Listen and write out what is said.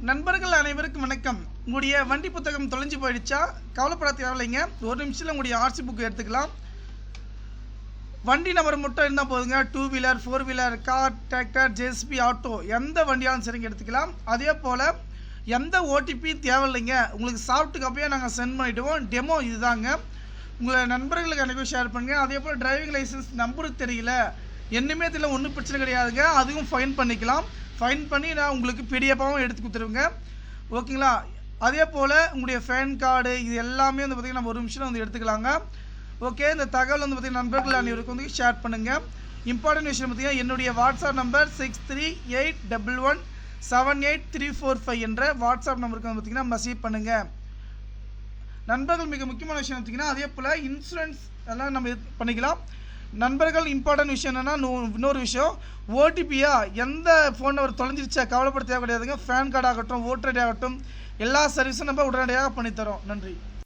நண்பர்கள் அனைவருக்கும் வணக்கம். உங்களுடைய வண்டி புத்தகம் தொலைஞ்சு போயிடுச்சா? கவலைப்பட தேவையில்லைங்க. ஒரு நிமிஷத்தில் உங்களுடைய ஆர்சி புக் எடுத்துக்கலாம். வண்டி நம்பர் மட்டும் இருந்தால் போதுங்க. 2 wheeler 4 wheeler car tractor JCB auto எந்த வண்டியாலும் சரிங்க எடுத்துக்கலாம். அதே போல் எந்த ஓடிபி தேவையில்லைங்க. உங்களுக்கு சாஃப்ட் காப்பியாக நாங்கள் சென்ட் பண்ணிவிடுவோம். டெமோ இதுதாங்க. உங்களை நண்பர்களுக்கு அனைவரும் ஷேர் பண்ணுங்கள். அதே போல் டிரைவிங் லைசன்ஸ் நம்பருக்கு தெரியல, என்னமே தெரியல, ஒன்றும் பிரச்சனை கிடையாதுங்க. அதுவும் ஃபைன் பண்ணிக்கலாம். ஃபைன் பண்ணி நான் உங்களுக்கு பிடிஎஃபாகவும் எடுத்து கொடுத்துருவேங்க. ஓகேங்களா? அதே போல் உங்களுடைய பேன் கார்டு இது எல்லாமே வந்து பார்த்திங்கன்னா நம்ம ஒரு நிமிஷம் வந்து எடுத்துக்கலாங்க. ஓகே, இந்த தகவல் வந்து பார்த்திங்கன்னா நண்பர்கள் அனைவருக்கு வந்து ஷேர் பண்ணுங்கள். இம்பார்ட்டன்ட் விஷயம் பார்த்திங்கன்னா என்னுடைய வாட்ஸ்அப் நம்பர் 6381178345 என்ற வாட்ஸ்அப் நம்பருக்கு வந்து பார்த்திங்கன்னா மெசேஜ் பண்ணுங்கள். நண்பர்கள் மிக முக்கியமான விஷயம் பார்த்திங்கன்னா அதே போல் இன்சூரன்ஸ் எல்லாம் நம்ம பண்ணிக்கலாம். நண்பர்கள் இம்பார்ட்டன்ட் விஷயம் என்னென்னா இன்னொரு விஷயம், ஓடிபியா எந்த ஃபோன் நம்பர் தொலைஞ்சிருச்சா கவலைப்பட தேவை கிடையாதுங்க. பேன் கார்டு ஆகட்டும், ஓட்டர் ஐடி ஆகட்டும், எல்லா சர்வீஸும் நம்ம உடனடியாக பண்ணித்தரோம். நன்றி.